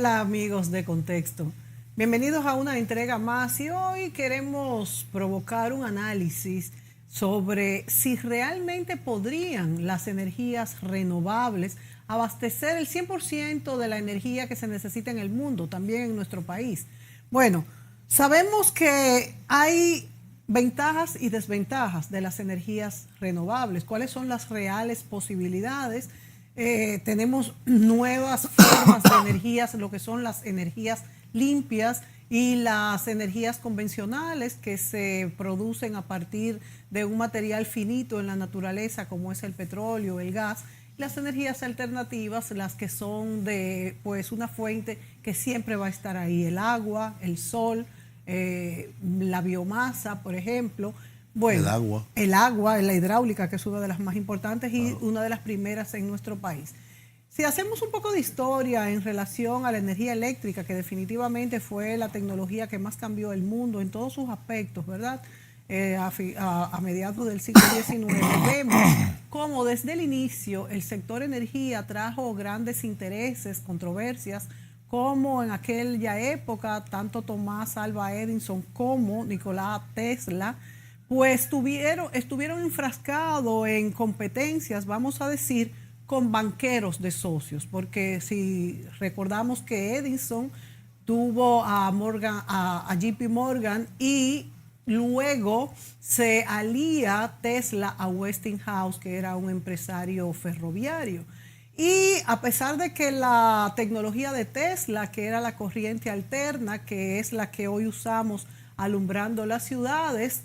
Hola amigos de Contexto, bienvenidos a una entrega más y hoy queremos provocar un análisis sobre si realmente podrían las energías renovables abastecer el 100% de la energía que se necesita en el mundo, también en nuestro país. Bueno, sabemos que hay ventajas y desventajas de las energías renovables. ¿Cuáles son las reales posibilidades? Tenemos nuevas formas de energías, lo que son las energías limpias y las energías convencionales que se producen a partir de un material finito en la naturaleza como es el petróleo, el gas. Las energías alternativas, las que son de pues una fuente que siempre va a estar ahí, el agua, el sol, la biomasa, por ejemplo. El Bueno, agua. el agua, la hidráulica, que es una de las más importantes y Claro. una de las primeras en nuestro país. Si hacemos un poco de historia en relación a la energía eléctrica, que definitivamente fue la tecnología que más cambió el mundo en todos sus aspectos, ¿verdad? A mediados del siglo XIX, vemos cómo desde el inicio el sector energía trajo grandes intereses, controversias, como en aquella época tanto Tomás Alva Edison como Nikola Tesla pues estuvieron enfrascados en competencias, vamos a decir, con banqueros de socios, porque si recordamos que Edison tuvo a JP Morgan y luego se alía Tesla a Westinghouse, que era un empresario ferroviario. Y a pesar de que la tecnología de Tesla, que era la corriente alterna, que es la que hoy usamos alumbrando las ciudades,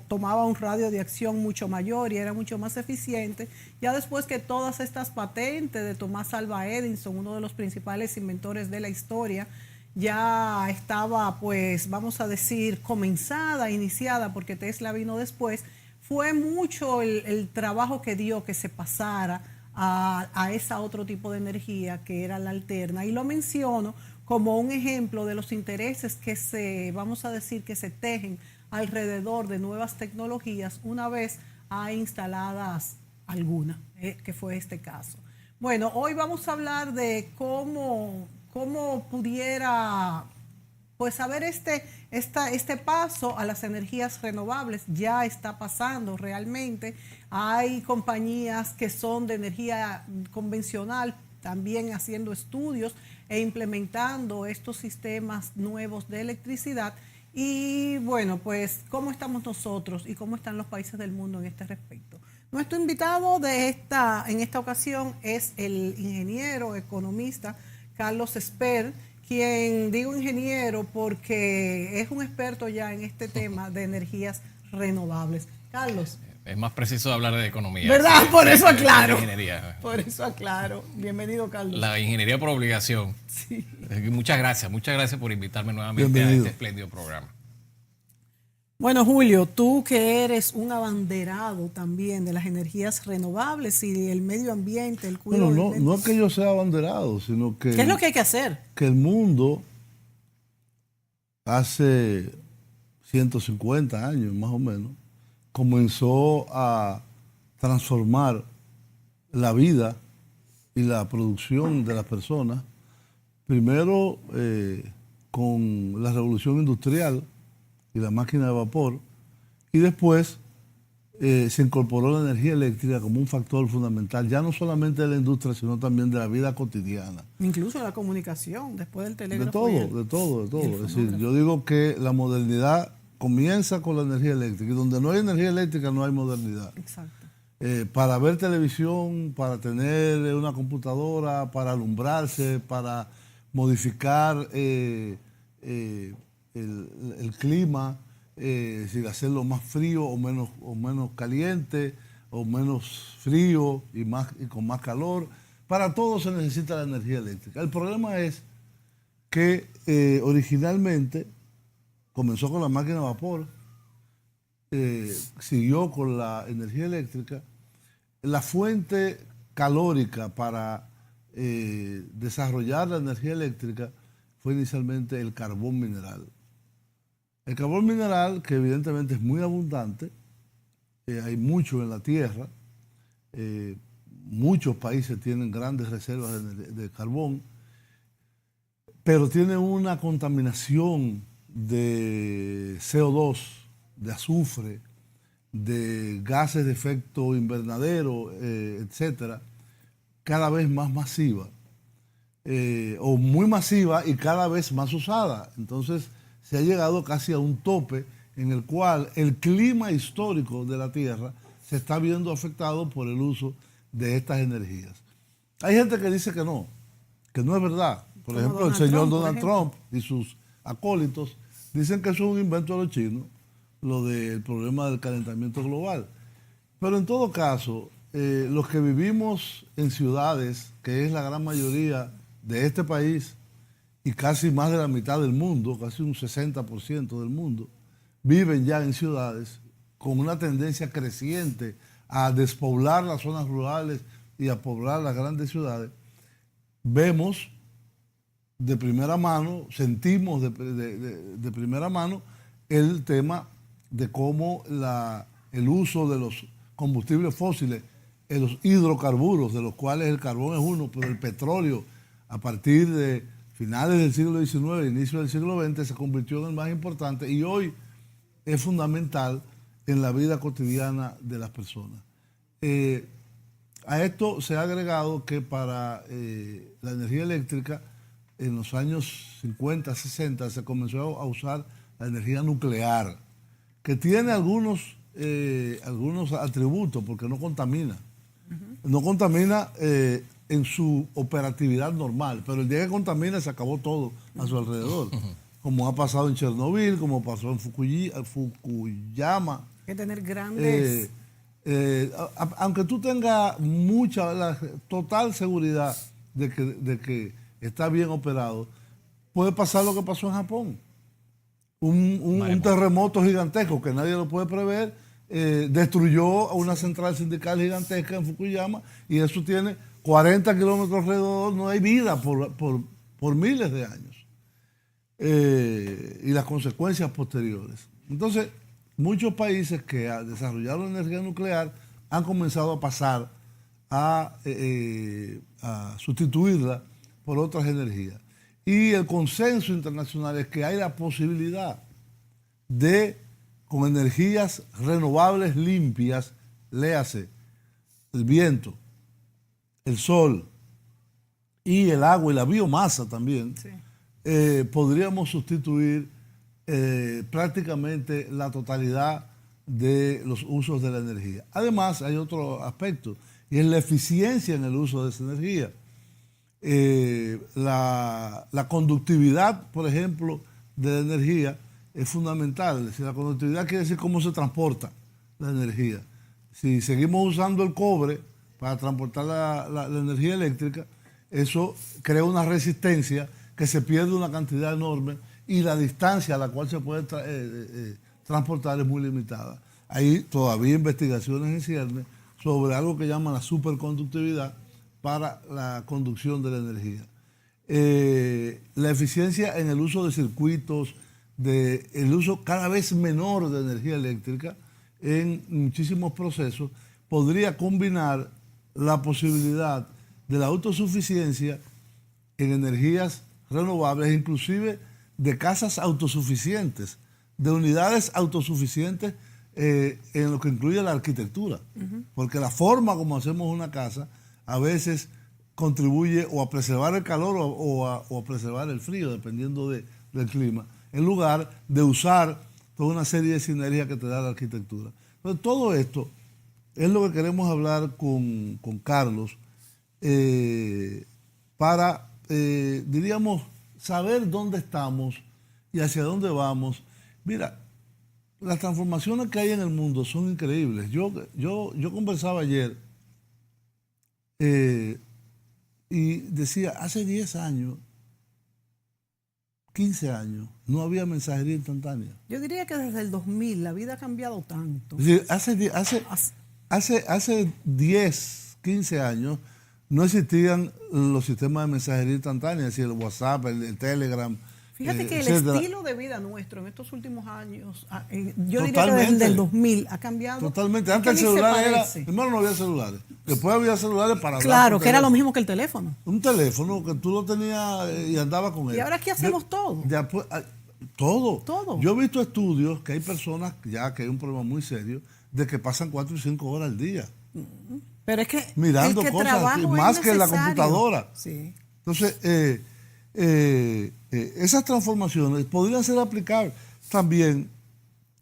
tomaba un radio de acción mucho mayor y era mucho más eficiente. Ya después que todas estas patentes de Tomás Alva Edison, uno de los principales inventores de la historia, ya estaba, pues, vamos a decir, comenzada, iniciada, porque Tesla vino después, fue mucho el trabajo que dio que se pasara a esa otro tipo de energía que era la alterna. Y lo menciono como un ejemplo de los intereses que se, vamos a decir, que se tejen alrededor de nuevas tecnologías una vez hay instaladas alguna, que fue este caso. Bueno, hoy vamos a hablar de cómo pudiera pues saber este paso a las energías renovables. Ya está pasando realmente. Hay compañías que son de energía convencional también haciendo estudios e implementando estos sistemas nuevos de electricidad. Y bueno, pues, ¿cómo estamos nosotros y cómo están los países del mundo en este respecto? Nuestro invitado en esta ocasión es el ingeniero economista Carlos Esper, quien digo ingeniero porque es un experto ya en este tema de energías renovables. Carlos. Es más preciso hablar de economía. ¿Verdad? Por eso aclaro. Ingeniería. Por eso aclaro. Bienvenido, Carlos. La ingeniería por obligación. Sí. Muchas gracias por invitarme nuevamente a este espléndido programa. Bueno, Julio, tú que eres un abanderado también de las energías renovables y el medio ambiente, el cuidado. Bueno, no es que yo sea abanderado, sino que... ¿Qué es lo que hay que hacer? Que el mundo hace 150 años más o menos comenzó a transformar la vida y la producción de las personas, primero con la revolución industrial y la máquina de vapor, y después se incorporó la energía eléctrica como un factor fundamental, ya no solamente de la industria, sino también de la vida cotidiana. Incluso la comunicación, después del telégrafo. De todo. Es decir, yo digo que la modernidad comienza con la energía eléctrica, y donde no hay energía eléctrica no hay modernidad. Exacto. Para ver televisión, para tener una computadora, para alumbrarse, para modificar el clima, si hacerlo más frío o menos caliente, o menos frío y con más calor. Para todo se necesita la energía eléctrica. El problema es que originalmente comenzó con la máquina de vapor, siguió con la energía eléctrica. La fuente calórica para desarrollar la energía eléctrica fue inicialmente el carbón mineral. El carbón mineral, que evidentemente es muy abundante, hay mucho en la tierra, muchos países tienen grandes reservas de carbón. pero tiene una contaminación de CO2, de azufre, de gases de efecto invernadero, etcétera, cada vez más masiva, o muy masiva y cada vez más usada. Entonces se ha llegado casi a un tope en el cual el clima histórico de la Tierra se está viendo afectado por el uso de estas energías. Hay gente que dice que no es verdad. Por ejemplo, el señor Donald Trump y sus acólitos dicen que eso es un invento de los chinos, lo del problema del calentamiento global. Pero en todo caso, los que vivimos en ciudades, que es la gran mayoría de este país y casi más de la mitad del mundo, casi un 60% del mundo, viven ya en ciudades con una tendencia creciente a despoblar las zonas rurales y a poblar las grandes ciudades. Vemos de primera mano, sentimos de primera mano el tema de cómo el uso de los combustibles fósiles, los hidrocarburos, de los cuales el carbón es uno, pero el petróleo, a partir de finales del siglo XIX, inicio del siglo XX, se convirtió en el más importante y hoy es fundamental en la vida cotidiana de las personas. A esto se ha agregado que para la energía eléctrica, en los años 50, 60, se comenzó a usar la energía nuclear, que tiene algunos atributos, porque no contamina. No contamina en su operatividad normal, pero el día que contamina se acabó todo a su alrededor, como ha pasado en Chernobyl, como pasó en Fukuyama. Hay que tener grandes... aunque tú tengas la total seguridad de que está bien operado, puede pasar lo que pasó en Japón. Un terremoto gigantesco que nadie lo puede prever, destruyó a una central sindical gigantesca en Fukuyama y eso tiene 40 kilómetros alrededor, no hay vida por miles de años. Y las consecuencias posteriores. Entonces, muchos países que desarrollaron energía nuclear han comenzado a pasar a sustituirla por otras energías. Y el consenso internacional es que hay la posibilidad de, con energías renovables limpias, léase el viento, el sol y el agua y la biomasa también, sí, podríamos sustituir prácticamente la totalidad de los usos de la energía. Además, hay otro aspecto, y es la eficiencia en el uso de esa energía. La conductividad, por ejemplo, de la energía es fundamental. Es decir, la conductividad quiere decir cómo se transporta la energía. Si seguimos usando el cobre para transportar la energía eléctrica, eso crea una resistencia que se pierde una cantidad enorme y la distancia a la cual se puede transportar es muy limitada. Hay todavía investigaciones en ciernes sobre algo que llaman la superconductividad para la conducción de la energía. La eficiencia en el uso de circuitos, el uso cada vez menor de energía eléctrica en muchísimos procesos, podría combinar la posibilidad de la autosuficiencia en energías renovables, inclusive de casas autosuficientes, de unidades autosuficientes en lo que incluye la arquitectura. Porque la forma como hacemos una casa a veces contribuye o a preservar el calor o a preservar el frío, dependiendo del clima, en lugar de usar toda una serie de sinergias que te da la arquitectura. Entonces, todo esto es lo que queremos hablar con Carlos para, diríamos, saber dónde estamos y hacia dónde vamos. Mira, las transformaciones que hay en el mundo son increíbles. Yo conversaba ayer y decía, hace 10 años, 15 años, no había mensajería instantánea. Yo diría que desde el 2000 la vida ha cambiado tanto. Es decir, hace 10, 15 años no existían los sistemas de mensajería instantánea, es decir, el WhatsApp, el Telegram, Fíjate que el etcétera. estilo de vida nuestro en estos últimos años, yo diría que desde el 2000 ha cambiado. Totalmente. Antes el que ni se celular era... parece. Primero no había celulares. Después había celulares para hablar Claro, por que era lo teléfono. mismo que el teléfono. Un teléfono que tú lo tenías y andabas con él. Y ahora aquí hacemos todo. Todo. Todo. Yo he visto estudios que hay personas, ya que hay un problema muy serio, de que pasan 4 y 5 horas al día. Pero es que Mirando el que cosas trabajo más es que en la necesario. computadora. Sí. Entonces, esas transformaciones podrían ser aplicables también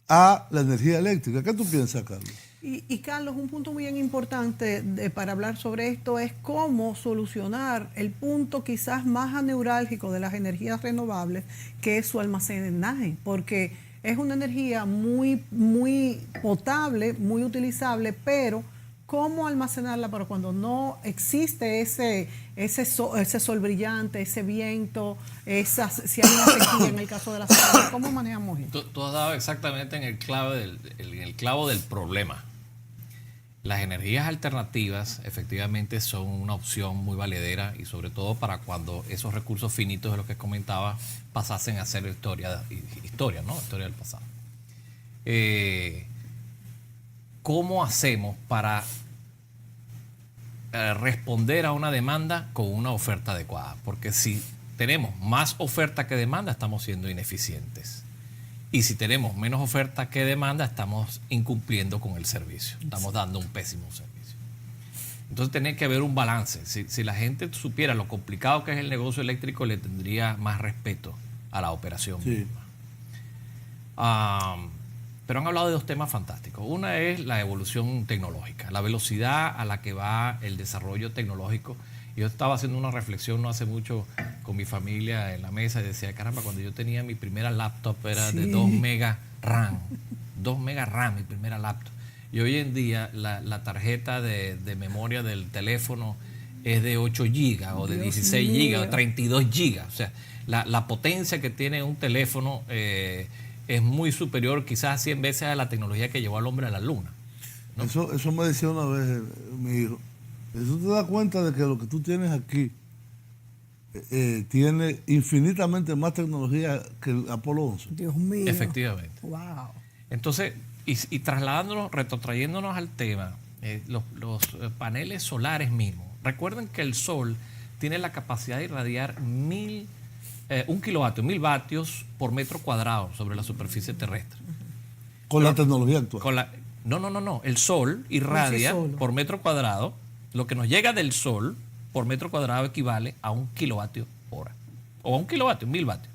a la energía eléctrica. ¿Qué tú piensas, Carlos? Y Carlos, un punto muy importante para hablar sobre esto es cómo solucionar el punto quizás más neurálgico de las energías renovables, que es su almacenaje, porque es una energía muy, muy potable, muy utilizable, pero cómo almacenarla para cuando no existe ese sol brillante, ese viento, si hay una sequía en el caso de la solar, ¿cómo manejamos esto? Tú has dado exactamente en el clavo del problema. Las energías alternativas efectivamente son una opción muy valedera y sobre todo para cuando esos recursos finitos de los que comentaba pasasen a ser historia, ¿no? Historia del pasado. ¿Cómo hacemos para responder a una demanda con una oferta adecuada? Porque si tenemos más oferta que demanda, estamos siendo ineficientes. Y si tenemos menos oferta que demanda, estamos incumpliendo con el servicio. Estamos dando un pésimo servicio. Entonces tiene que haber un balance. Si la gente supiera lo complicado que es el negocio eléctrico, le tendría más respeto a la operación misma. Pero han hablado de dos temas fantásticos. Una es la evolución tecnológica, la velocidad a la que va el desarrollo tecnológico. Yo estaba haciendo una reflexión no hace mucho con mi familia en la mesa y decía, caramba, cuando yo tenía mi primera laptop era de 2 megas RAM. 2 megas RAM, mi primera laptop. Y hoy en día la tarjeta de memoria del teléfono es de 8 gigas o de 16 gigas o 32 gigas. O sea, la potencia que tiene un teléfono es muy superior quizás a 100 veces a la tecnología que llevó al hombre a la luna, ¿no? Eso me decía una vez mi hijo. Eso te das cuenta de que lo que tú tienes aquí tiene infinitamente más tecnología que el Apolo 11. Dios mío. Efectivamente. Wow. Entonces, y trasladándonos, retrotrayéndonos al tema, los paneles solares mismos. Recuerden que el sol tiene la capacidad de irradiar 1 kilovatio, 1000 vatios por metro cuadrado sobre la superficie terrestre. Con la tecnología actual. No. El sol irradia por metro cuadrado. Lo que nos llega del sol por metro cuadrado equivale a 1 kilovatio hora. O a 1 kilovatio, 1000 vatios.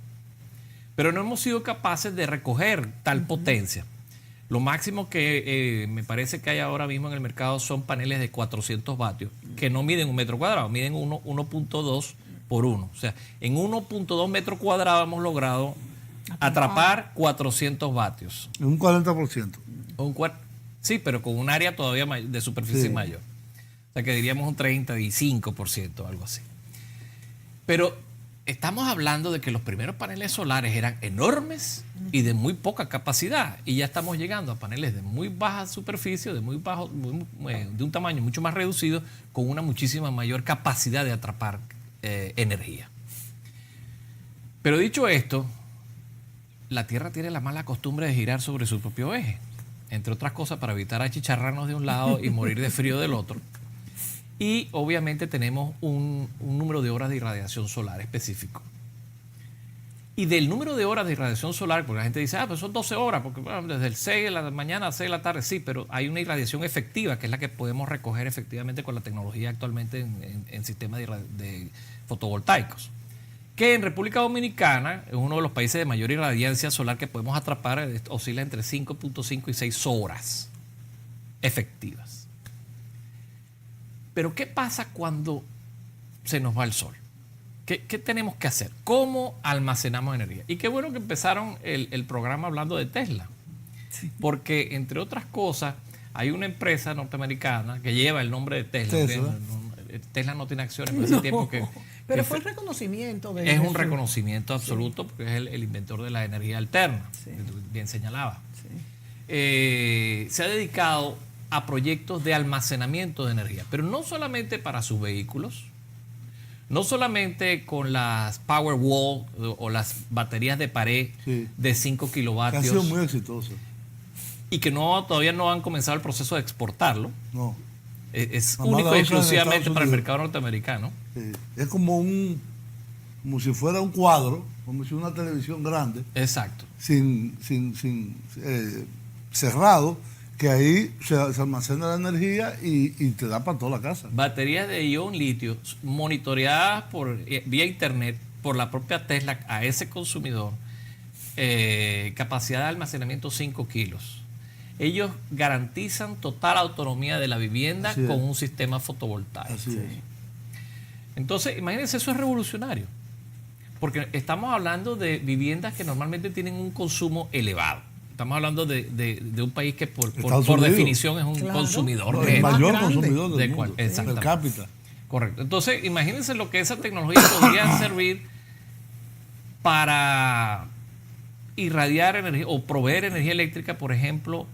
Pero no hemos sido capaces de recoger tal potencia. Lo máximo que me parece que hay ahora mismo en el mercado son paneles de 400 vatios, que no miden 1 metro cuadrado, miden 1.2 por 1. O sea, en 1.2 metros cuadrados hemos logrado atrapar 400 vatios. Un 40%. Sí, pero con un área todavía de superficie mayor. O sea, que diríamos un 35%, algo así. Pero estamos hablando de que los primeros paneles solares eran enormes y de muy poca capacidad. Y ya estamos llegando a paneles de muy baja superficie, de un tamaño mucho más reducido, con una muchísima mayor capacidad de atrapar energía. Pero dicho esto, la Tierra tiene la mala costumbre de girar sobre su propio eje. Entre otras cosas, para evitar achicharrarnos de un lado y morir de frío del otro. Y obviamente tenemos un número de horas de irradiación solar específico. Y del número de horas de irradiación solar, porque la gente dice, pues son 12 horas, porque bueno, desde el 6 de la mañana a 6 de la tarde, sí, pero hay una irradiación efectiva, que es la que podemos recoger efectivamente con la tecnología actualmente en sistemas de fotovoltaicos. Que en República Dominicana es uno de los países de mayor irradiancia solar que podemos atrapar, oscila entre 5.5 y 6 horas efectivas. Pero ¿qué pasa cuando se nos va el sol? ¿Qué tenemos que hacer? ¿Cómo almacenamos energía? Y qué bueno que empezaron el programa hablando de Tesla. Sí. Porque, entre otras cosas, hay una empresa norteamericana que lleva el nombre de Tesla. Tesla no tiene acciones por ese tiempo que... Pero fue el reconocimiento de... Es un reconocimiento absoluto, porque es el inventor de la energía alterna, bien señalaba. Sí. Se ha dedicado a proyectos de almacenamiento de energía, pero no solamente para sus vehículos, no solamente con las Powerwall o las baterías de pared Sí. de 5 Que ha sido kilovatios muy exitoso. y que todavía no han comenzado el proceso de exportarlo. No. Es Nada más único la y usan en exclusivamente Estados para el Unidos. mercado norteamericano. Es como si fuera un cuadro, como si una televisión grande, Exacto. sin cerrado, que ahí se almacena la energía y te da para toda la casa. Baterías de ion litio monitoreadas vía internet por la propia Tesla a ese consumidor, capacidad de almacenamiento 5 kilos. Ellos garantizan total autonomía de la vivienda Así es. con un sistema fotovoltaico. Así es. Entonces, imagínense, eso es revolucionario. Porque estamos hablando de viviendas que normalmente tienen un consumo elevado. Estamos hablando de un país que por Estados Unidos. definición es un Claro. consumidor El más mayor grande. consumidor del ¿De mundo, cuál? per Exactamente. cápita. Correcto. Entonces, imagínense lo que esa tecnología podría servir para irradiar energía o proveer energía eléctrica, por ejemplo,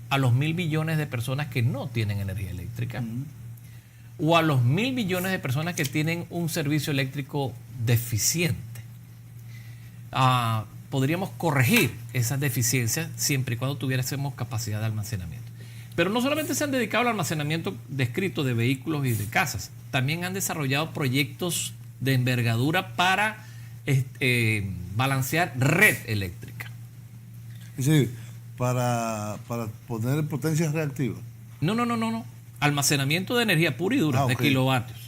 a los 1.000 billones de personas que no tienen energía eléctrica, o a los 1.000 billones de personas que tienen un servicio eléctrico deficiente. Podríamos corregir esas deficiencias siempre y cuando tuviésemos capacidad de almacenamiento. Pero no solamente se han dedicado al almacenamiento descrito de vehículos y de casas, también han desarrollado proyectos de envergadura para balancear red eléctrica. Es decir, para poner potencia reactiva. No. Almacenamiento de energía pura y dura, de Ok. kilovatios.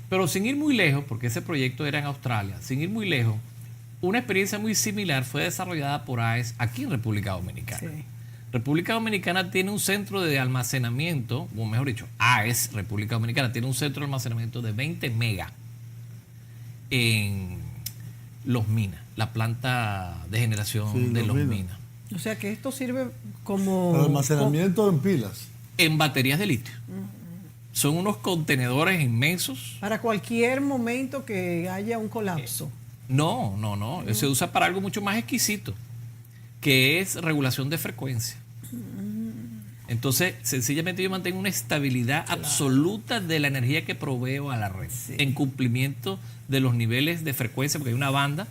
Pero sin ir muy lejos, porque ese proyecto era en Australia, sin ir muy lejos, una experiencia muy similar fue desarrollada por AES aquí en República Dominicana. Sí. República Dominicana tiene un centro de almacenamiento, o mejor dicho, AES, República Dominicana, tiene un centro de almacenamiento de 20 megas en Los Minas, la planta de generación Sí, de Los Los Minas. Minas, O sea que esto sirve como... Para almacenamiento en pilas. en baterías de litio. Son unos contenedores inmensos. Para cualquier momento que haya un colapso. No. Se usa para algo mucho más exquisito, que es regulación de frecuencia. Entonces, sencillamente yo mantengo una estabilidad absoluta de la energía que proveo a la red, en cumplimiento de los niveles de frecuencia, porque hay una banda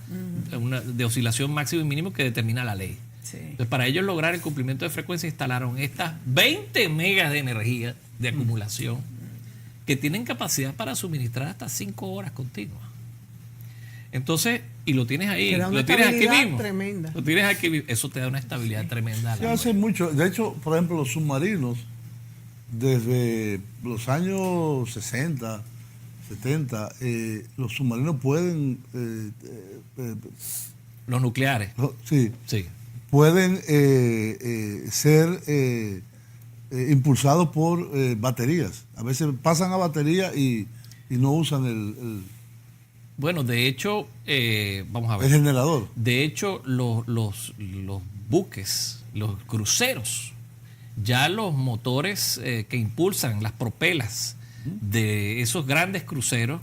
de oscilación máximo y mínimo que determina la ley. Sí. Entonces, para ellos lograr el cumplimiento de frecuencia, instalaron estas 20 megas de energía de acumulación que tienen capacidad para suministrar hasta 5 horas continuas. Entonces, y lo tienes ahí, Que da una lo tienes aquí estabilidad mismo. tremenda. Lo tienes aquí mismo. Eso te da una estabilidad tremenda. a la Se hace red. mucho. De hecho, por ejemplo, los submarinos, desde los años 60, 70, los submarinos pueden, Los nucleares. sí, Sí. pueden ser impulsados por baterías. A veces pasan a batería y no usan el Bueno, de hecho, vamos a ver. generador. De hecho, los buques, los cruceros, ya los motores que impulsan las propelas de esos grandes cruceros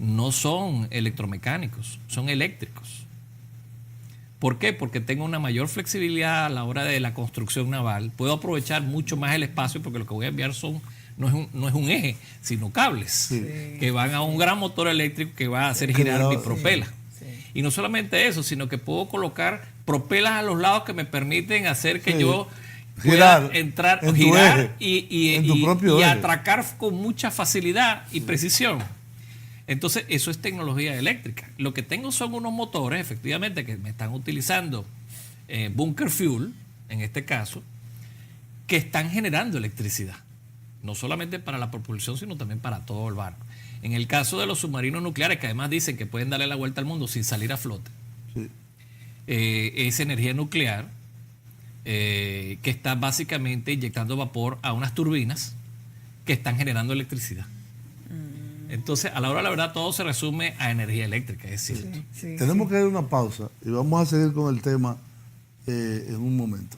no son electromecánicos, son eléctricos. ¿Por qué? Porque tengo una mayor flexibilidad a la hora de la construcción naval. Puedo aprovechar mucho más el espacio porque lo que voy a enviar no es un eje, sino cables que van a un gran motor eléctrico que va a hacer girar mi propela. Y no solamente eso, sino que puedo colocar propelas a los lados que me permiten hacer que yo pueda Girar entrar, en tu girar eje, en tu propio y eje. atracar con mucha facilidad y precisión. Entonces, eso es tecnología eléctrica. Lo que tengo son unos motores, efectivamente, que me están utilizando bunker fuel, en este caso, que están generando electricidad. No solamente para la propulsión, sino también para todo el barco. En el caso de los submarinos nucleares, que además dicen que pueden darle la vuelta al mundo sin salir a flote, Sí. es energía nuclear que está básicamente inyectando vapor a unas turbinas que están generando electricidad. Entonces, a la hora de la verdad, todo se resume a energía eléctrica, es cierto. Tenemos que dar una pausa y vamos a seguir con el tema en un momento.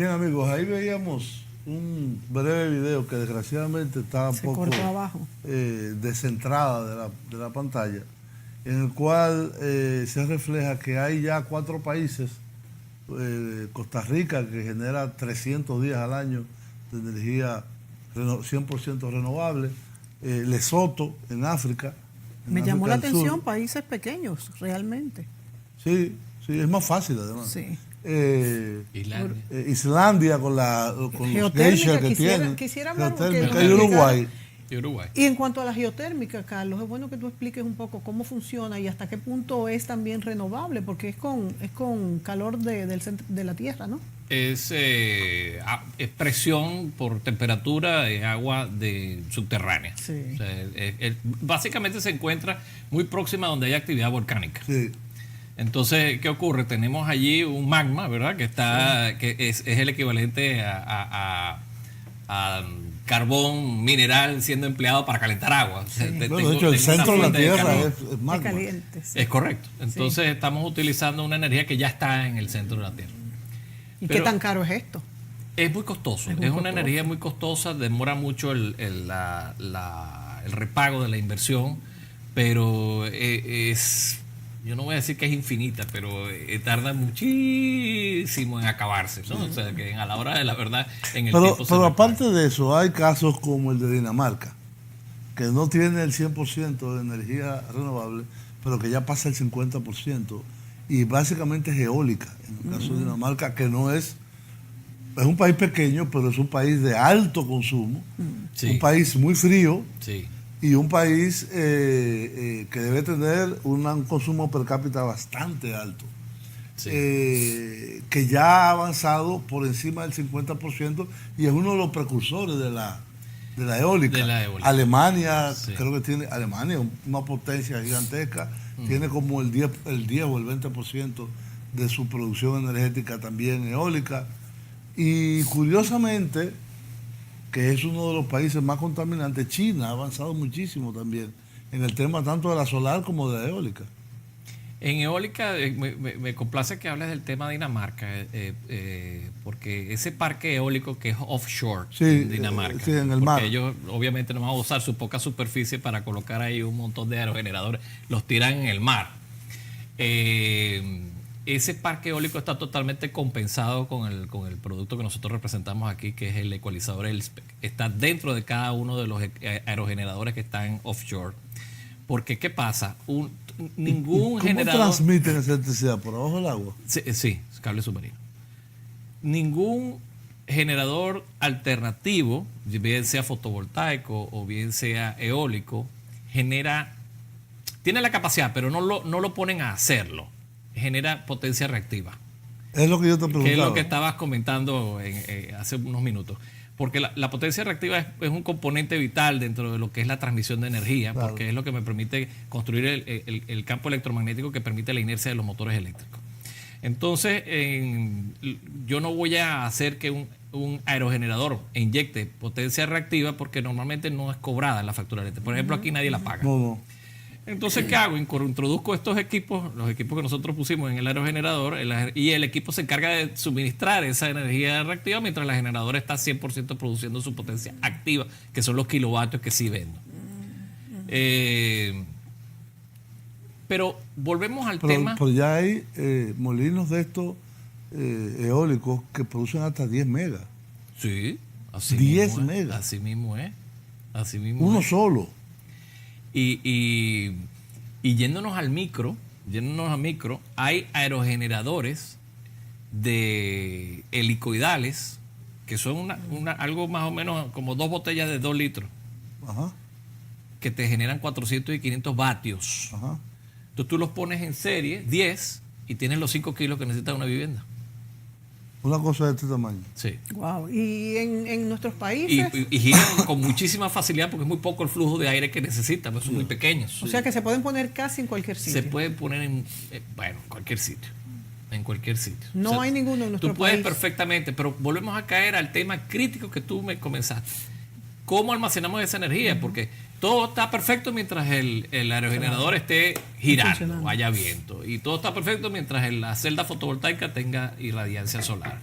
Bien, amigos, ahí veíamos un breve video que desgraciadamente estaba un Se poco cortó abajo. descentrada de la pantalla, en el cual se refleja que hay ya 4 países, Costa Rica, que genera 300 días al año de energía 100% renovable, Lesoto, en África. Me llamó la África del Sur. atención países pequeños, realmente. Sí, sí, es más fácil además. Sí. Islandia. Islandia con los Geotérmica, geishas que tienen. quisiera hablar Geotérmica, que- y Uruguay. Y Uruguay. Y en cuanto a la geotérmica, Carlos, es bueno que tú expliques un poco cómo funciona y hasta qué punto es también renovable, porque es con calor de la tierra, ¿no? Es presión por temperatura de agua subterránea. Sí. O sea, básicamente se encuentra muy próxima a donde hay actividad volcánica. Sí. Entonces, ¿qué ocurre? Tenemos allí un magma, ¿verdad? Que es el equivalente a carbón mineral siendo empleado para calentar agua. O sea, Bueno, de hecho, el centro de la Tierra es magma. Es caliente. Sí. Es correcto. Entonces, estamos utilizando una energía que ya está en el centro de la Tierra. ¿Y Pero- qué tan caro es esto? Es muy costoso, Es muy una costoso. energía muy costosa, demora mucho el repago de la inversión, pero yo no voy a decir que es infinita, pero tarda muchísimo en acabarse, ¿no? O sea, que a la hora de la verdad, en el tiempo se Pero repara. aparte de eso, hay casos como el de Dinamarca, que no tiene el 100% de energía renovable, pero que ya pasa el 50%, y básicamente es eólica. En el caso de Dinamarca, que no es un país pequeño, pero es un país de alto consumo, Sí. un país muy frío Sí, y un país que debe tener un consumo per cápita bastante alto. sí. Que ya ha avanzado por encima del 50% y es uno de los precursores de la eólica. De la eólica. Alemania, Sí. creo que tiene, Alemania, una potencia gigantesca, tiene como el 10 o el 20% de su producción energética también eólica. Y curiosamente, que es uno de los países más contaminantes, China ha avanzado muchísimo también en el tema tanto de la solar como de la eólica. En eólica, me complace que hables del tema de Dinamarca, porque ese parque eólico que es offshore Sí, en Dinamarca, sí, en el porque mar. ellos obviamente no van a usar su poca superficie para colocar ahí un montón de aerogeneradores, los tiran en el mar. Ese parque eólico está totalmente compensado con el producto que nosotros representamos aquí, que es el ecualizador ELSPEC. Está dentro de cada uno de los aerogeneradores que están offshore. Porque, ¿qué pasa? Ningún ¿Cómo generador... transmiten esa electricidad? ¿Por abajo del agua? Sí, cable submarino. Ningún generador alternativo, bien sea fotovoltaico o bien sea eólico, tiene la capacidad, pero no lo ponen a hacerlo. Genera potencia reactiva, Es lo que yo te preguntaba. que es lo que estabas comentando hace unos minutos. Porque la potencia reactiva es un componente vital dentro de lo que es la transmisión de energía, Claro. porque es lo que me permite construir el campo electromagnético que permite la inercia de los motores eléctricos. Entonces, yo no voy a hacer que un aerogenerador inyecte potencia reactiva porque normalmente no es cobrada en la factura eléctrica. Por ejemplo, aquí nadie la paga. No. Entonces, ¿qué hago? Introduzco estos equipos, los equipos que nosotros pusimos en el aerogenerador, y el equipo se encarga de suministrar esa energía reactiva mientras la generadora está 100% produciendo su potencia activa, que son los kilovatios que sí vendo. Pero volvemos al tema. Pero ya hay molinos de estos eólicos que producen hasta 10 megas. Sí, así 10 mismo es, megas. Así mismo es. Así mismo Uno es. solo. Y yéndonos a micro, hay aerogeneradores de helicoidales que son algo más o menos como 2 botellas de 2 litros Ajá, que te generan 400 y 500 vatios. ajá. Entonces tú los pones en serie, 10, y tienes los 5 kilos que necesita una vivienda. Una cosa de este tamaño. Sí. Wow. Y en nuestros Y, países, y giran con muchísima facilidad porque es muy poco el flujo de aire que necesitan, pues son muy pequeños. o sea que se pueden poner casi en cualquier sitio. Se pueden poner en cualquier sitio. En cualquier sitio. No hay ninguno en nuestro Tú puedes país. perfectamente, pero volvemos a caer al tema crítico que tú me comenzaste. ¿Cómo almacenamos esa energía? Porque todo está perfecto mientras el aerogenerador esté girando, Funcionando. haya viento. Y todo está perfecto mientras la celda fotovoltaica tenga irradiancia solar.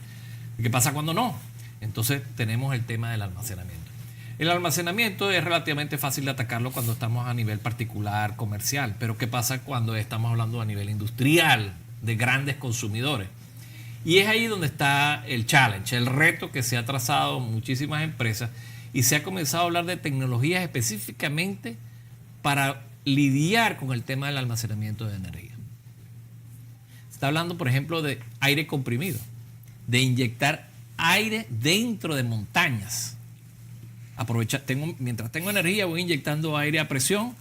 ¿Qué pasa cuando no? Entonces tenemos el tema del almacenamiento. El almacenamiento es relativamente fácil de atacarlo cuando estamos a nivel particular, comercial, pero ¿qué pasa cuando estamos hablando a nivel industrial, de grandes consumidores? Y es ahí donde está el challenge, el reto que se ha trazado muchísimas empresas y se ha comenzado a hablar de tecnologías específicamente para lidiar con el tema del almacenamiento de energía. Se está hablando, por ejemplo, de aire comprimido, de inyectar aire dentro de montañas. Mientras tengo energía voy inyectando aire a presión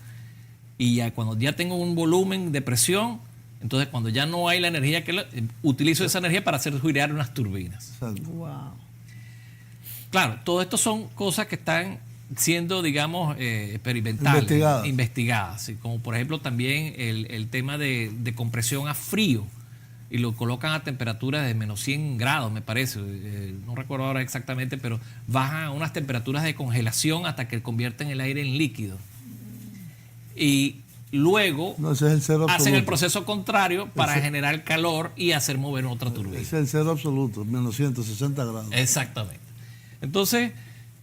y ya cuando ya tengo un volumen de presión, entonces cuando ya no hay la energía, utilizo esa energía para hacer girar unas turbinas. Wow. Claro, todo esto son cosas que están siendo, digamos, experimentales, investigadas, ¿sí? Como por ejemplo también el tema de compresión a frío, y lo colocan a temperaturas de menos 100 grados, me parece, no recuerdo ahora exactamente, pero bajan a unas temperaturas de congelación hasta que convierten el aire en líquido. Y luego hacen el proceso contrario para generar calor y hacer mover otra turbina. Es el cero absoluto, menos 160 grados. Exactamente. Entonces,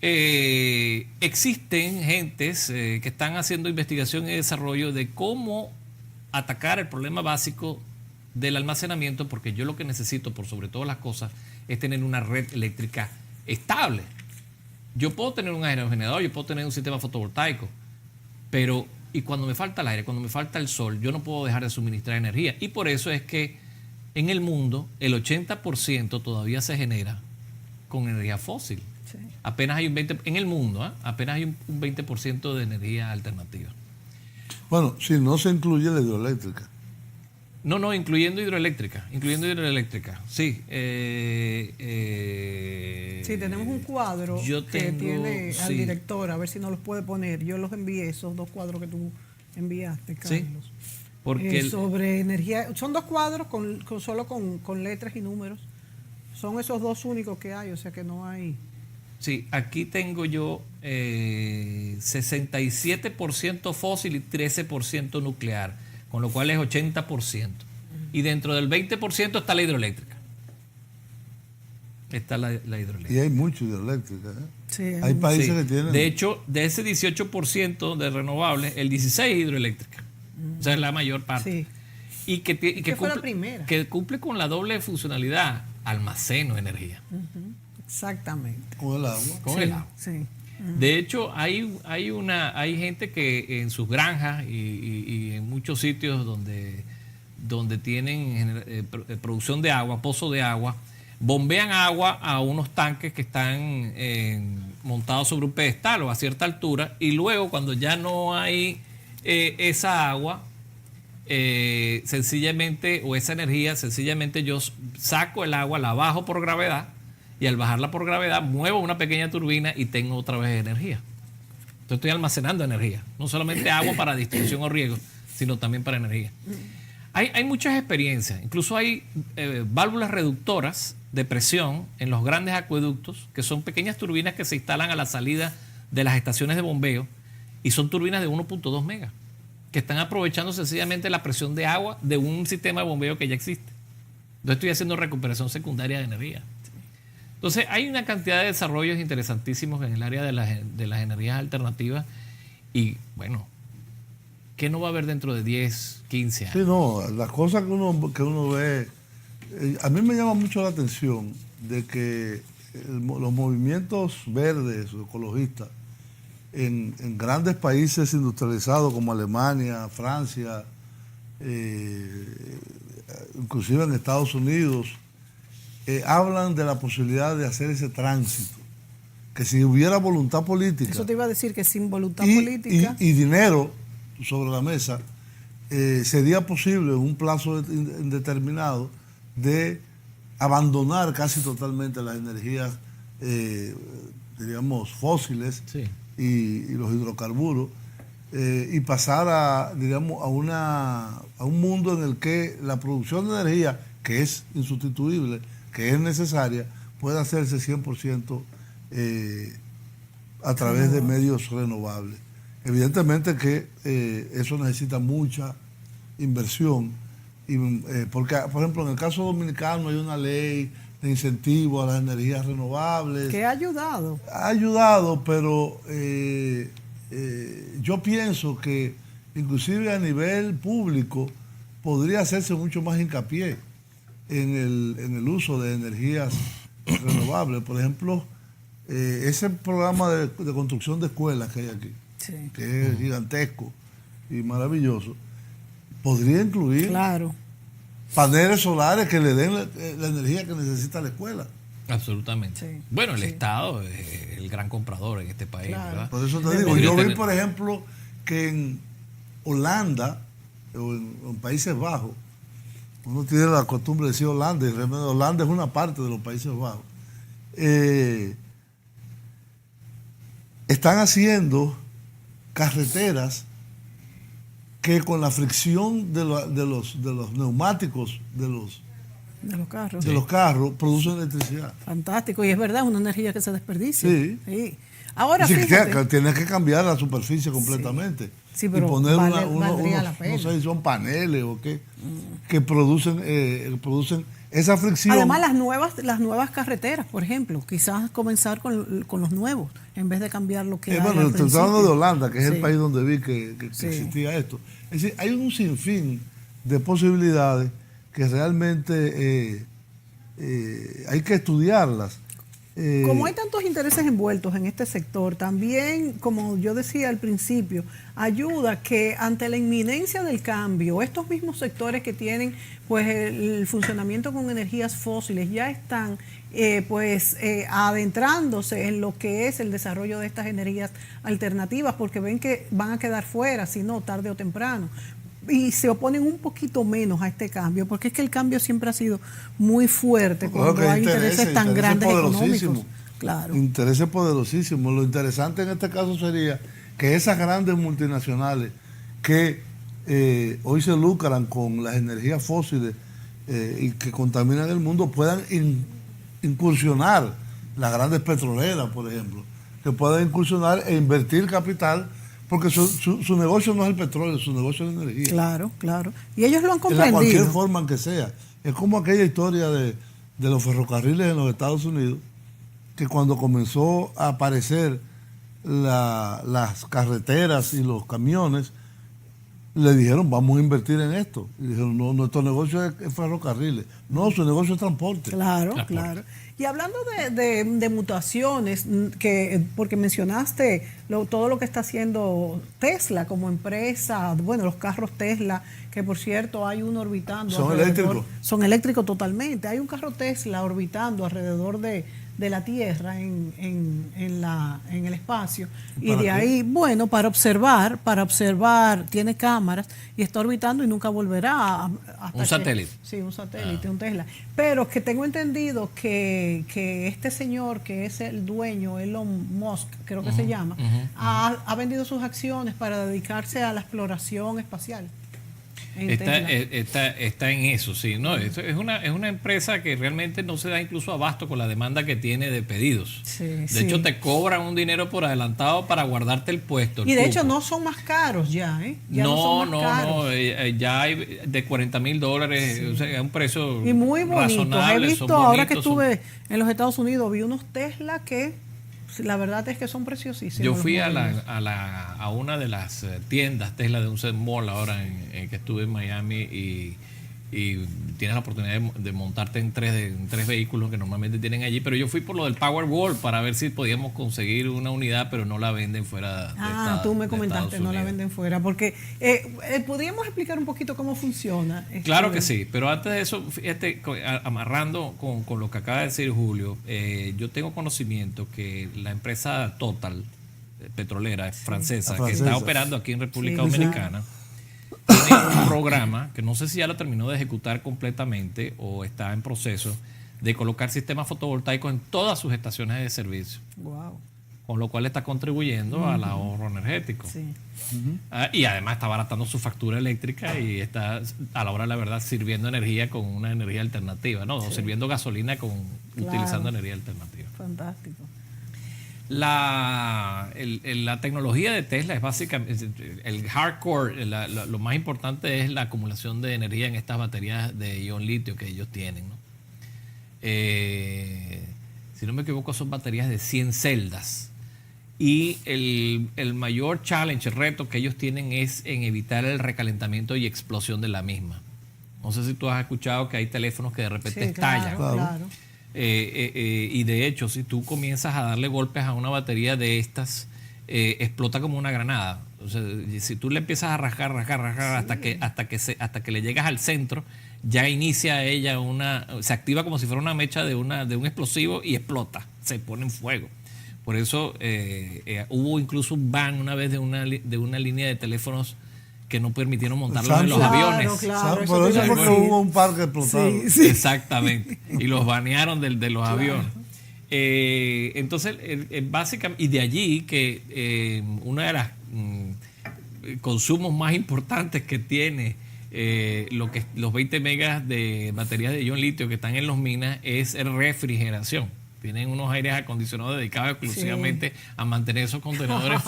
existen gentes que están haciendo investigación y desarrollo de cómo atacar el problema básico del almacenamiento, porque yo lo que necesito, por sobre todas las cosas, es tener una red eléctrica estable. Yo puedo tener un aerogenerador, yo puedo tener un sistema fotovoltaico, pero y cuando me falta el aire, cuando me falta el sol, yo no puedo dejar de suministrar energía. Y por eso es que en el mundo el 80% todavía se genera con energía fósil. Sí. Apenas hay un 20%, en el mundo, apenas hay un 20% de energía alternativa. Bueno, si no se incluye la hidroeléctrica. No, incluyendo hidroeléctrica, sí. Sí, tenemos un cuadro que tiene al director, a ver si nos los puede poner. Yo los envié, esos dos cuadros que tú enviaste, Carlos. Sí, porque sobre energía, son dos cuadros solo con letras y números. Son esos dos únicos que hay, o sea que no hay. Sí, aquí tengo yo 67% fósil y 13% nuclear, con lo cual es 80%. Y dentro del 20% está la hidroeléctrica. Está la hidroeléctrica. Y hay mucha hidroeléctrica. Sí, hay países que tienen. De hecho, de ese 18% de renovables, el 16% es hidroeléctrica. O sea, es la mayor parte. Sí. Y que fue la primera. Que cumple con la doble funcionalidad: almaceno energía. Exactamente. Con el agua. Con el agua. Sí. De hecho, hay gente que en sus granjas y en muchos sitios donde tienen producción de agua, pozo de agua, bombean agua a unos tanques que están montados sobre un pedestal o a cierta altura, y luego cuando ya no hay esa agua, sencillamente, o esa energía, sencillamente yo saco el agua, la bajo por gravedad, y al bajarla por gravedad muevo una pequeña turbina y tengo otra vez energía. Entonces estoy almacenando energía, no solamente agua para distribución o riego, sino también para energía. Hay muchas experiencias, incluso hay válvulas reductoras de presión en los grandes acueductos, que son pequeñas turbinas que se instalan a la salida de las estaciones de bombeo, y son turbinas de 1.2 megas, que están aprovechando sencillamente la presión de agua de un sistema de bombeo que ya existe. Yo estoy haciendo recuperación secundaria de energía. Entonces, hay una cantidad de desarrollos interesantísimos en el área de las energías alternativas, y bueno, ¿qué no va a haber dentro de 10, 15 años? Sí, no, las cosas que uno ve, a mí me llama mucho la atención de que los movimientos verdes o ecologistas en grandes países industrializados como Alemania, Francia, inclusive en Estados Unidos, hablan de la posibilidad de hacer ese tránsito, que si hubiera voluntad política. Eso te iba a decir, que sin voluntad política y dinero sobre la mesa, sería posible en un plazo indeterminado de abandonar casi totalmente las energías, diríamos, fósiles, sí, y los hidrocarburos, y pasar a un mundo en el que la producción de energía, que es insustituible, que es necesaria, pueda hacerse 100% a través de medios renovables. Evidentemente que eso necesita mucha inversión, porque, por ejemplo, en el caso dominicano hay una ley de incentivo a las energías renovables. Que ha ayudado. Ha ayudado, pero yo pienso que inclusive a nivel público podría hacerse mucho más hincapié en el uso de energías renovables. Por ejemplo, ese programa de construcción de escuelas que hay aquí, Sí. que es gigantesco y maravilloso, podría incluir Claro. paneles solares que le den la energía que necesita la escuela. Absolutamente. Sí, Bueno, el sí. Estado es el gran comprador en este país, Claro. ¿verdad? Por eso te De digo, Podría yo vi, tener- por ejemplo, que en Holanda, o en Países Bajos, uno tiene la costumbre de decir Holanda, y realmente Holanda es una parte de los Países Bajos, están haciendo carreteras que con la fricción de los neumáticos De los carros. de los carros producen electricidad. Fantástico. Y es verdad, es una energía que se desperdicia. Sí. Ahora, Así que fíjate. tienes que cambiar la superficie completamente. Sí, pero y poner valdría la no pena. sé si son paneles o qué, que producen esa fricción. Además, las nuevas carreteras, por ejemplo, quizás comenzar con los nuevos, en vez de cambiar lo que hay bueno, al estoy hablando de principio. Holanda, que es Sí. el país donde vi que Sí. existía esto. Es decir, hay un sinfín de posibilidades que realmente hay que estudiarlas. Como hay tantos intereses envueltos en este sector, también, como yo decía al principio, ayuda que ante la inminencia del cambio, estos mismos sectores que tienen pues el funcionamiento con energías fósiles ya están adentrándose en lo que es el desarrollo de estas energías alternativas, porque ven que van a quedar fuera, si no, tarde o temprano. Y se oponen un poquito menos a este cambio, porque es que el cambio siempre ha sido muy fuerte Claro cuando que hay intereses tan grandes poderosísimos. económicos. Claro. Intereses poderosísimos. Lo interesante en este caso sería que esas grandes multinacionales que hoy se lucran con las energías fósiles y que contaminan el mundo puedan incursionar, las grandes petroleras, por ejemplo, que puedan incursionar e invertir capital, porque su negocio no es el petróleo, su negocio es la energía. Claro, claro. Y ellos lo han De cualquier comprendido. forma en que sea. Es como aquella historia de los ferrocarriles en los Estados Unidos, que cuando comenzó a aparecer las carreteras y los camiones, le dijeron, vamos a invertir en esto. Y dijeron, no, nuestro negocio es ferrocarriles. No, su negocio es transporte. Claro, Transporte. claro. Y hablando de mutaciones, porque mencionaste todo lo que está haciendo Tesla como empresa, bueno, los carros Tesla, que por cierto hay uno orbitando. Son alrededor- eléctricos. Son eléctricos totalmente. Hay un carro Tesla orbitando alrededor de la Tierra en el espacio. Y ¿Para de qué? ahí, bueno, para observar, tiene cámaras y está orbitando y nunca volverá hasta Un que- satélite. Sí, un satélite, un Tesla. Pero que tengo entendido que este señor, que es el dueño, Elon Musk, creo que se llama, ha vendido sus acciones para dedicarse a la exploración espacial. en Tesla. Está en eso, sí. No, es una empresa que realmente no se da incluso abasto con la demanda que tiene de pedidos. Sí, de sí. hecho, te cobran un dinero por adelantado para guardarte el puesto. el Y de hecho cupo. no son más caros ya, ¿eh? Ya no son más caros. Ya hay de $40,000, o sea, es un precio Y muy bonitos. He razonable, visto, son ahora que bonitos, son- estuve en los Estados Unidos, vi unos Tesla que la verdad es que son preciosísimos. Yo los fui a modelos. a una de las tiendas Tesla de un mall ahora en que estuve en Miami y tienes la oportunidad de montarte en tres vehículos que normalmente tienen allí, pero yo fui por lo del Powerwall para ver si podíamos conseguir una unidad, pero no la venden fuera de Tú me de comentaste, Estados no la Unidos. venden fuera, porque ¿podríamos explicar un poquito cómo funciona? Claro que sí, pero antes de eso, fíjate, amarrando con lo que acaba de decir Julio, yo tengo conocimiento que la empresa Total, petrolera francesa, La que francesa. está operando aquí en República Sí, Dominicana, tiene un programa que no sé si ya lo terminó de ejecutar completamente o está en proceso de colocar sistemas fotovoltaicos en todas sus estaciones de servicio, Wow. con lo cual está contribuyendo al ahorro energético. Sí. Y además está abaratando su factura eléctrica y está, a la hora de la verdad, sirviendo energía con una energía alternativa, ¿no? O sirviendo gasolina utilizando energía alternativa. Fantástico. La tecnología de Tesla es básicamente, el hardcore, lo más importante es la acumulación de energía en estas baterías de ion litio que ellos tienen, ¿no? si no me equivoco, son baterías de 100 celdas. Y el mayor challenge, el reto que ellos tienen es en evitar el recalentamiento y explosión de la misma. No sé si tú has escuchado que hay teléfonos que de repente estallan. Claro. Y de hecho, si tú comienzas a darle golpes a una batería de estas, explota como una granada. O sea, si tú le empiezas a rascar hasta que le llegas al centro, ya inicia ella se activa como si fuera una mecha de un explosivo y explota, se pone en fuego. Por eso hubo incluso un ban una vez de una línea de teléfonos que no permitieron montarlos en los aviones. Claro, por eso porque hubo un par que explotaron. Sí. Exactamente. Y los banearon de los aviones. Entonces, básicamente, y de allí que uno de los consumos más importantes que tiene los 20 megas de baterías de ion litio que están en los minas es refrigeración. Tienen unos aires acondicionados dedicados exclusivamente a mantener esos contenedores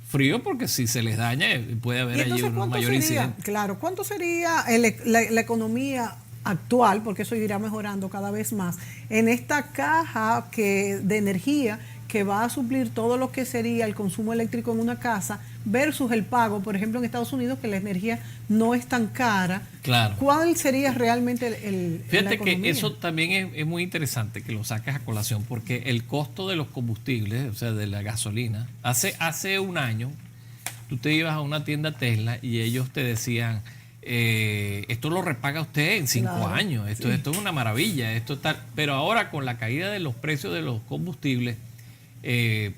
fríos, porque si se les daña puede haber allí un mayor incidente. Claro, ¿cuánto sería la economía actual, porque eso irá mejorando cada vez más, en esta caja de energía que va a suplir todo lo que sería el consumo eléctrico en una casa versus el pago, por ejemplo, en Estados Unidos, que la energía no es tan cara? Claro. ¿Cuál sería realmente Fíjate que eso también es muy interesante que lo saques a colación, porque el costo de los combustibles, o sea, de la gasolina, hace un año tú te ibas a una tienda Tesla y ellos te decían, esto lo repaga usted en 5 años, esto es una maravilla, pero ahora con la caída de los precios de los combustibles,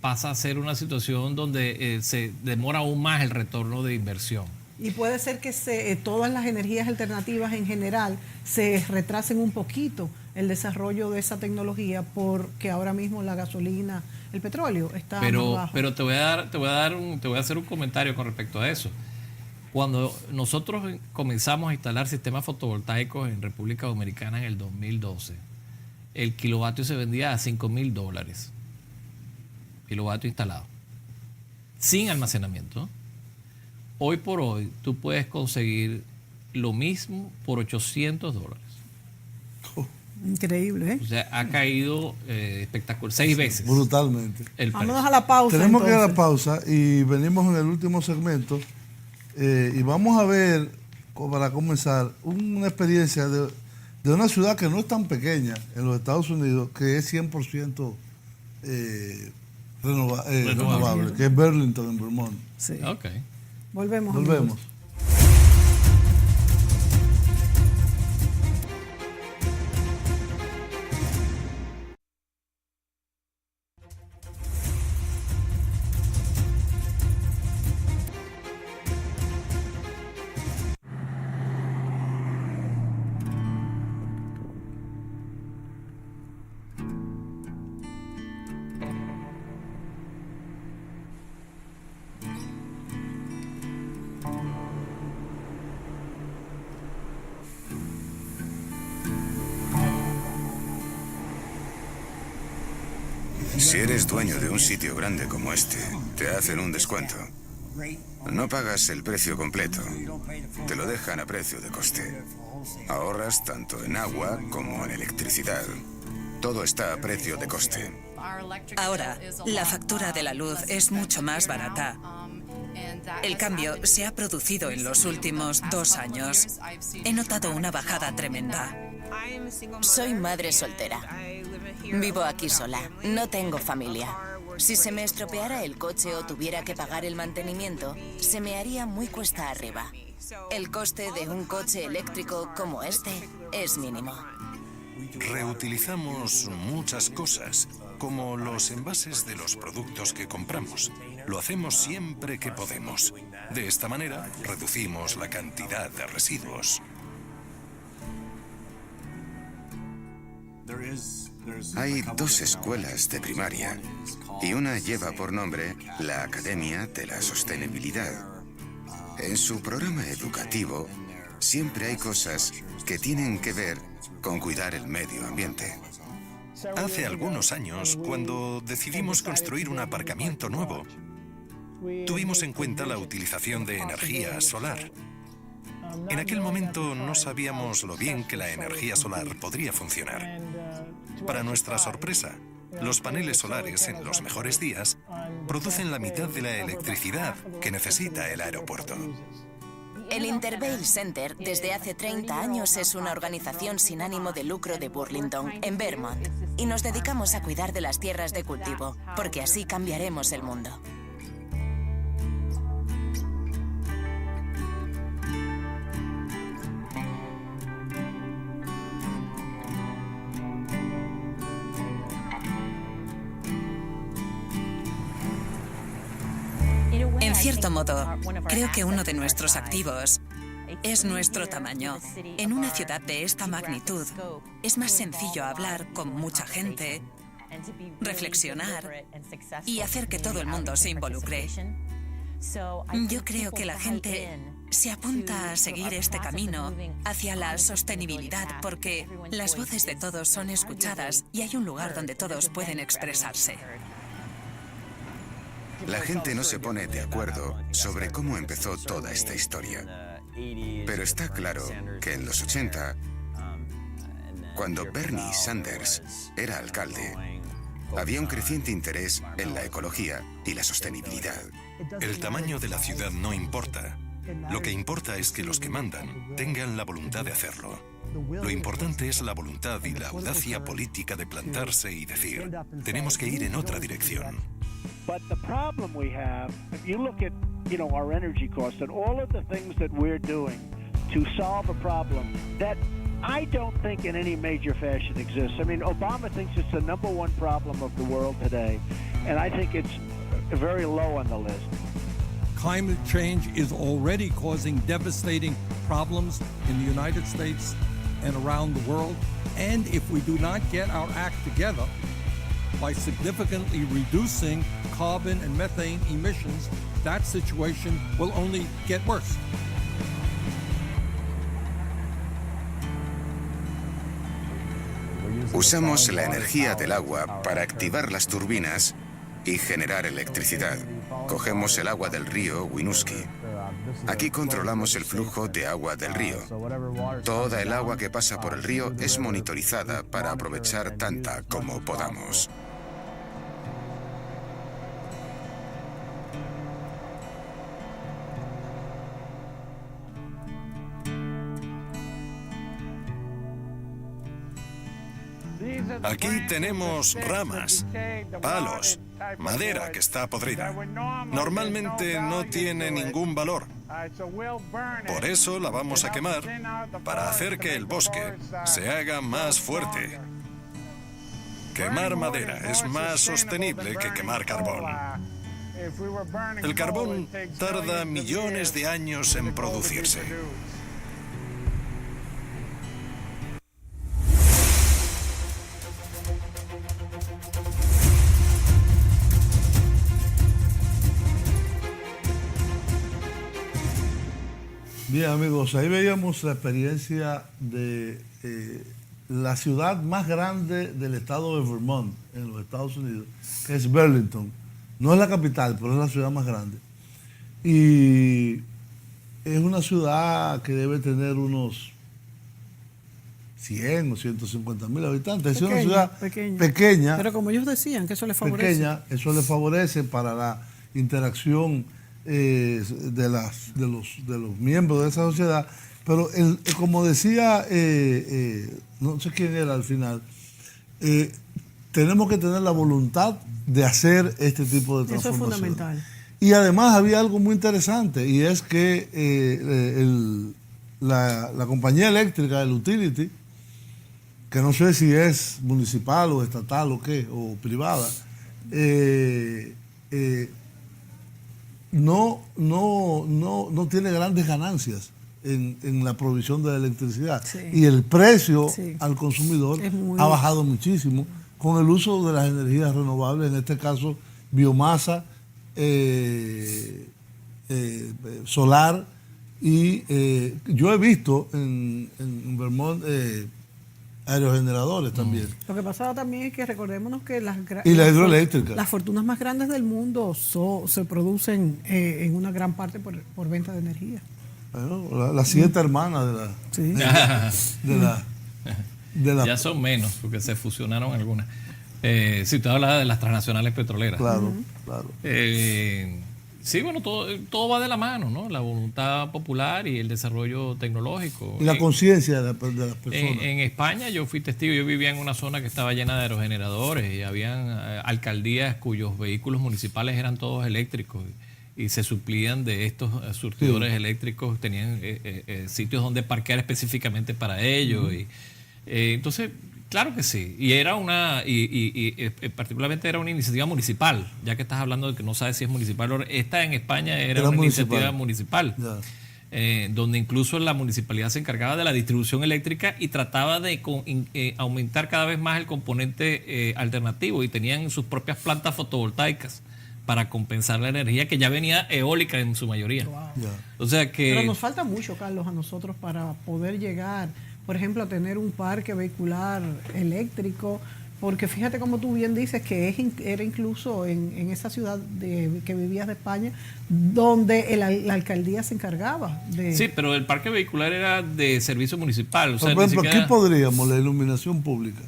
pasa a ser una situación donde se demora aún más el retorno de inversión. Y puede ser que todas las energías alternativas en general se retrasen un poquito el desarrollo de esa tecnología, porque ahora mismo la gasolina, el petróleo está más bajo. Pero te voy a hacer un comentario con respecto a eso. Cuando nosotros comenzamos a instalar sistemas fotovoltaicos en República Dominicana en el 2012, el kilovatio se vendía a $5,000. Kilovatio instalado, sin almacenamiento. Hoy por hoy tú puedes conseguir lo mismo por $800. Increíble, ¿eh? O sea, ha caído espectacular, 6 veces. Brutalmente. Vámonos a la pausa. Tenemos que ir a la pausa y venimos en el último segmento y vamos a ver, para comenzar, una experiencia de una ciudad que no es tan pequeña en los Estados Unidos, que es 100% renovable, que es Burlington, en Vermont. Sí. Okay. Volvemos. Si eres dueño de un sitio grande como este, te hacen un descuento. No pagas el precio completo, te lo dejan a precio de coste. Ahorras tanto en agua como en electricidad. Todo está a precio de coste. Ahora, la factura de la luz es mucho más barata. El cambio se ha producido en los últimos 2 años. He notado una bajada tremenda. Soy madre soltera. Vivo aquí sola. No tengo familia. Si se me estropeara el coche o tuviera que pagar el mantenimiento, se me haría muy cuesta arriba. El coste de un coche eléctrico como este es mínimo. Reutilizamos muchas cosas, como los envases de los productos que compramos. Lo hacemos siempre que podemos. De esta manera, reducimos la cantidad de residuos. Hay 2 escuelas de primaria y una lleva por nombre la Academia de la Sostenibilidad. En su programa educativo siempre hay cosas que tienen que ver con cuidar el medio ambiente. Hace algunos años, cuando decidimos construir un aparcamiento nuevo, tuvimos en cuenta la utilización de energía solar. En aquel momento no sabíamos lo bien que la energía solar podría funcionar. Para nuestra sorpresa, los paneles solares en los mejores días producen la mitad de la electricidad que necesita el aeropuerto. El Intervale Center desde hace 30 años es una organización sin ánimo de lucro de Burlington, en Vermont, y nos dedicamos a cuidar de las tierras de cultivo, porque así cambiaremos el mundo. En cierto modo, creo que uno de nuestros activos es nuestro tamaño. En una ciudad de esta magnitud, es más sencillo hablar con mucha gente, reflexionar y hacer que todo el mundo se involucre. Yo creo que la gente se apunta a seguir este camino hacia la sostenibilidad porque las voces de todos son escuchadas y hay un lugar donde todos pueden expresarse. La gente no se pone de acuerdo sobre cómo empezó toda esta historia. Pero está claro que en los 80, cuando Bernie Sanders era alcalde, había un creciente interés en la ecología y la sostenibilidad. El tamaño de la ciudad no importa. Lo que importa es que los que mandan tengan la voluntad de hacerlo. Lo importante es la voluntad y la audacia política de plantarse y decir, tenemos que ir en otra dirección. But the problem we have, if you look at, our energy costs and all of the things that we're doing to solve a problem that I don't think in any major fashion exists. I mean, Obama thinks it's the #1 problem of the world today, and I think it's very low on the list. Climate change is already causing devastating problems in the United States and around the world. And if we do not get our act together by significantly reducing carbon and methane emissions, that situation will only get worse. Usamos la energía del agua para activar las turbinas y generar electricidad. Cogemos el agua del río Winooski. Aquí controlamos el flujo de agua del río. Toda el agua que pasa por el río es monitorizada para aprovechar tanta como podamos. Aquí tenemos ramas, palos, madera que está podrida. Normalmente no tiene ningún valor. Por eso la vamos a quemar para hacer que el bosque se haga más fuerte. Quemar madera es más sostenible que quemar carbón. El carbón tarda millones de años en producirse. Bien, amigos, ahí veíamos la experiencia de la ciudad más grande del estado de Vermont, en los Estados Unidos, que es Burlington. No es la capital, pero es la ciudad más grande. Y es una ciudad que debe tener unos 100 o 150 mil habitantes. Es una ciudad pequeña. Pero como ellos decían, que eso les favorece. Pequeña, eso les favorece para la interacción de los miembros de esa sociedad, pero como decía, no sé quién era al final, tenemos que tener la voluntad de hacer este tipo de transformación. Eso es fundamental. Y además había algo muy interesante, y es que la compañía eléctrica, el utility, que no sé si es municipal o estatal o qué, o privada, no tiene grandes ganancias en la provisión de la electricidad. Sí. Y el precio al consumidor ha bajado muchísimo con el uso de las energías renovables, en este caso biomasa, solar, y yo he visto en Vermont aerogeneradores también. Lo que pasa también es que recordémonos que las fortunas más grandes del mundo se producen en una gran parte por venta de energía. Bueno, las 7 hermanas de la Ya son menos, porque se fusionaron algunas. Si usted habla de las transnacionales petroleras. Claro, claro. Sí, bueno, todo va de la mano, ¿no? La voluntad popular y el desarrollo tecnológico. Y la conciencia de las personas. En España yo fui testigo, yo vivía en una zona que estaba llena de aerogeneradores y habían alcaldías cuyos vehículos municipales eran todos eléctricos y se suplían de estos surtidores eléctricos, tenían sitios donde parquear específicamente para ellos. Entonces, claro que sí. Y era particularmente era una iniciativa municipal, ya que estás hablando de que no sabes si es municipal o esta en España era una iniciativa municipal. Donde incluso la municipalidad se encargaba de la distribución eléctrica y trataba de aumentar cada vez más el componente alternativo y tenían sus propias plantas fotovoltaicas para compensar la energía que ya venía eólica en su mayoría. Wow. O sea que... Pero nos falta mucho, Carlos, a nosotros para poder llegar, por ejemplo, a tener un parque vehicular eléctrico, porque fíjate como tú bien dices que era incluso en esa ciudad que vivías de España, donde la alcaldía se encargaba de... Sí, pero el parque vehicular era de servicio municipal. O sea, por ejemplo, ¿qué podríamos? La iluminación pública.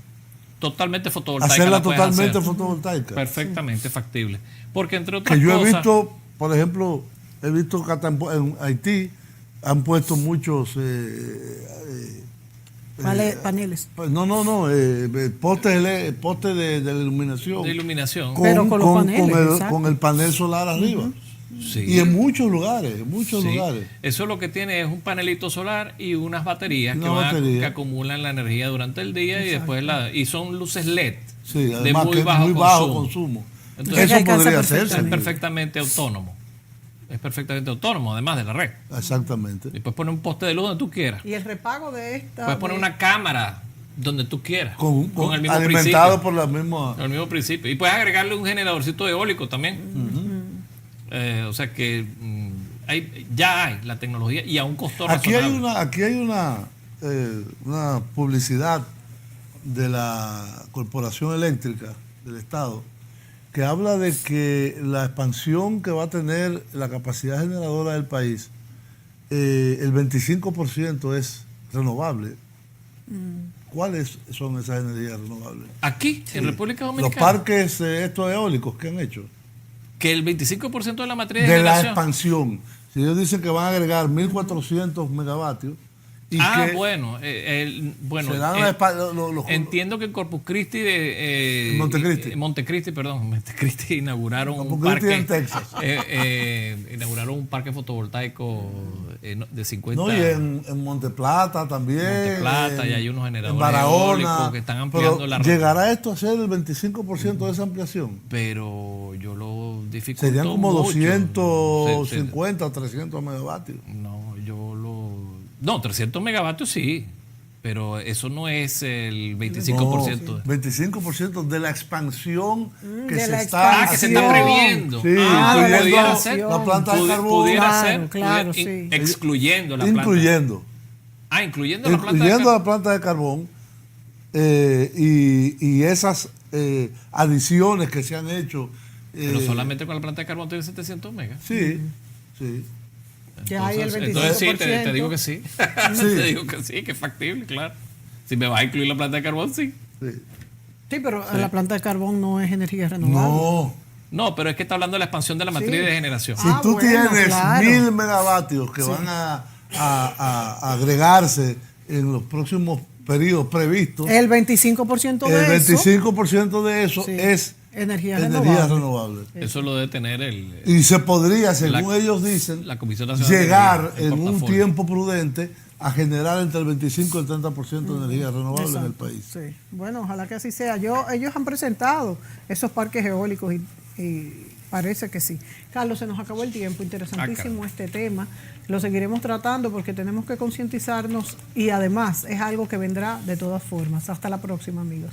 Totalmente fotovoltaica. Hacerla totalmente fotovoltaica. Perfectamente factible. Porque entre otras cosas... Que yo he cosas, visto, por ejemplo, que hasta en Haití han puesto muchos... paneles. Postes de iluminación. De iluminación. Pero con los paneles, con el panel solar arriba. Sí. Y en muchos lugares, lugares. Eso lo que tiene es un panelito solar y unas baterías que acumulan la energía durante el día. Exacto. Y después y son luces LED de muy bajo consumo. Entonces, eso podría hacerse. Es perfectamente autónomo. Es perfectamente autónomo, además de la red. Exactamente. Y puedes poner un poste de luz donde tú quieras. Y el repago de esta... Puedes poner una cámara donde tú quieras. Con el mismo alimentado principio. Por la misma... Con el mismo principio. Y puedes agregarle un generadorcito eólico también. O sea que ya hay la tecnología y a un costo razonable. Aquí hay una publicidad de la Corporación Eléctrica del Estado que habla de que la expansión que va a tener la capacidad generadora del país, el 25% es renovable. ¿Cuáles son esas energías renovables? Aquí, en República Dominicana. Los parques estos eólicos que han hecho. Que el 25% de la matriz de generación. La expansión. Si ellos dicen que van a agregar 1.400 megavatios. Y bueno, entiendo que en Corpus Christi Montecristi inauguraron un parque en Texas. Inauguraron un parque fotovoltaico de 50. No, y en Monteplata también. Monteplata, y hay unos generadores en Barahona, eólicos que están ampliando la red. ¿Llegará esto a ser el 25% de esa ampliación? Pero yo lo dificulto. Serían como mucho. 250 o 300 megavatios. No, 300 megavatios sí, pero eso no es el 25%. No, 25% de la expansión que se está previendo. Sí, pudiera ser. La planta de carbón. Pudiera ser, sí. Excluyendo la planta. Incluyendo la planta de carbón y esas adiciones que se han hecho. Pero solamente con la planta de carbón tiene 700 megas. Sí. Que hay el 25%. Entonces sí, te digo que sí. Te digo que sí, que es factible, claro. Si me vas a incluir la planta de carbón, sí. Sí, pero la planta de carbón no es energía renovable. No, pero es que está hablando de la expansión de la matriz de generación. Si tú tienes 1.000 megavatios que van a agregarse en los próximos periodos previstos. El 25% de eso. El 25% de eso es energía renovable. Eso lo debe tener y se podría, según ellos dicen, la Comisión Nacional llegar en un tiempo prudente a generar entre el 25 y el 30% de energía renovable en el país. Sí. Bueno, ojalá que así sea. Ellos han presentado esos parques eólicos y parece que sí. Carlos, se nos acabó el tiempo. Interesantísimo este tema. Lo seguiremos tratando porque tenemos que concientizarnos y además es algo que vendrá de todas formas. Hasta la próxima, amigos.